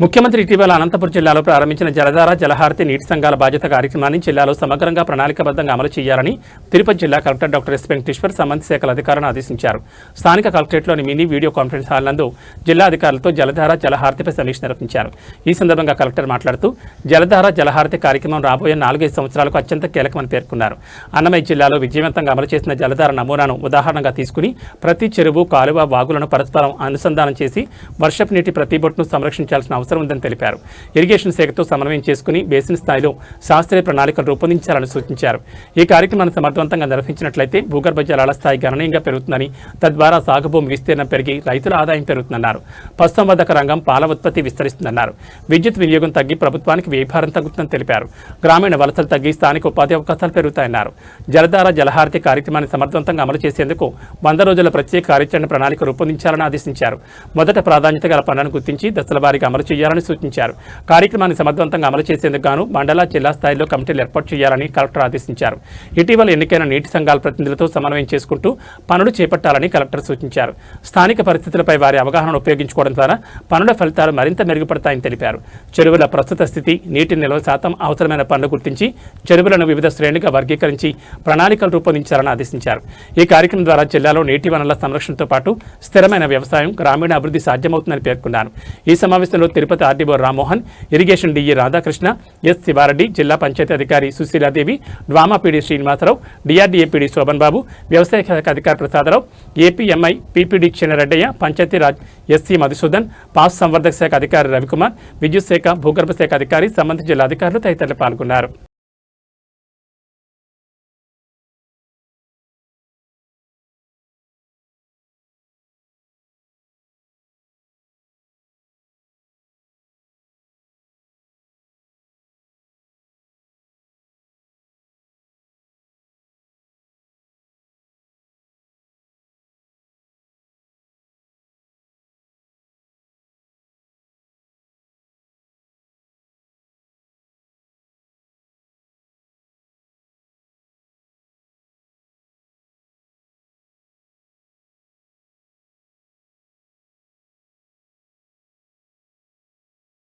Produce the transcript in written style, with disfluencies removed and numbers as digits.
ముఖ్యమంత్రి ఇటీవల అనంతపురం జిల్లాలో ప్రారంభించిన జలధార జలహారతి నీటి సంఘాల బాధ్యత కార్యక్రమాన్ని జిల్లాలో సమగ్రంగా ప్రణాళికాబద్ధంగా అమలు చేయాలని తిరుపతి జిల్లా కలెక్టర్ డాక్టర్ ఎస్ వెంకటేశ్వర్ సంబంధిత శాఖల అధికారులను ఆదేశించారు. స్థానిక కలెక్టరేట్లోని మినీ వీడియో కాన్ఫరెన్స్ హాల్ నందు జిల్లా అధికారులతో జలధార జలహారతిపై సమీక్ష నిర్వహించారు. ఈ సందర్భంగా కలెక్టర్ మాట్లాడుతూ జలధార జలహారతి కార్యక్రమం రాబోయే 4-5 సంవత్సరాలకు అత్యంత కీలకమని పేర్కొన్నారు. అన్నమయ్య జిల్లాలో విజయవంతంగా అమలు చేసిన జలధార నమూనాను ఉదాహరణగా తీసుకుని ప్రతి చెరువు, కాలువ, వాగులను పరస్పరం అనుసంధానం చేసి వర్షపు నీటి ప్రతి బొట్టును సంరక్షించాల్సిన అవసరం ఉందని తెలిపారు. ఇరిగేషన్ శాఖతో సమన్వయం చేసుకుని బేసిన్ స్థాయిలో శాస్త్రీయ ప్రణాళికలు రూపొందించాలని సూచించారు. ఈ కార్యక్రమాన్ని సమర్థవంతంగా నిర్వహించినట్లయితే భూగర్భ జలాల స్థాయి గణనీయంగా పెరుగుతుందని, తద్వారా సాగు భూమి విస్తీర్ణం పెరిగి రైతుల ఆదాయం పెరుగుతుందన్నారు. పశుసంవర్ధక రంగం, పాల ఉత్పత్తి విస్తరిస్తుందన్నారు. విద్యుత్ వినియోగం తగ్గి ప్రభుత్వానికి వ్యయభారం తగ్గుతుందని తెలిపారు. గ్రామీణ వలసలు తగ్గి స్థానిక ఉపాధి అవకాశాలు పెరుగుతాయన్నారు. జలధార జలహారతి కార్యక్రమాన్ని సమర్థవంతంగా అమలు చేసేందుకు 100 రోజుల ప్రత్యేక కార్యాచరణ ప్రణాళిక రూపొందించాలని ఆదేశించారు. మొదట ప్రాధాన్యత గల పనులను గుర్తించి దశల వారీగా అమలు చేయాలని సూచించారు. కార్యక్రమాన్ని సమర్థవంతంగా అమలు చేసేందుకు గాను మండల, జిల్లా స్థాయిలో కమిటీలు ఏర్పాటు చేయాలని కలెక్టర్ ఆదేశించారు. ఇటీవల ఎన్నికైన నీటి సంఘాల ప్రతినిధులతో సమన్వయం చేసుకుంటూ పనులు చేపట్టాలని కలెక్టర్ సూచించారు. స్థానిక పరిస్థితులపై వారి అవగాహనను ఉపయోగించుకోవడం ద్వారా పనుల ఫలితాలు మరింత మెరుగుపడతాయని తెలిపారు. చెరువుల ప్రస్తుత స్థితి, నీటి నిల్వ శాతం, అవసరమైన పనులు గుర్తించి చెరువులను వివిధ శ్రేణులుగా వర్గీకరించి ప్రణాళికలు రూపొందించాలని ఆదేశించారు. ఈ కార్యక్రమం ద్వారా జిల్లాలో నీటి వనరుల సంరక్షణతో పాటు స్థిరమైన వ్యవసాయం, గ్రామీణ అభివృద్ధి సాధ్యమవుతుందని పేర్కొన్నారు. ఈ సమావేశంలో Tirupati RDO Rammohan, irrigation DE Radhakrishna, S Sivareddy, జిల్లా పంచాయతీ అధికారి Susheeladevi, DWAMA PD Srinivasarao, DRDA PD Shobhan Babu, వ్యవసాయ శాఖ అధికారి Prasadarao, APMI PPD Kshinareddaiah, Panchayatraj SE Madhusudan, పాస్ సంవర్ధక శాఖ అధికారి రవికుమార్, విద్యుత్ శాఖ, భూగర్భ శాఖ అధికారి, సంబంధిత జిల్లా అధికారులు తదితరులు పాల్గొన్నారు.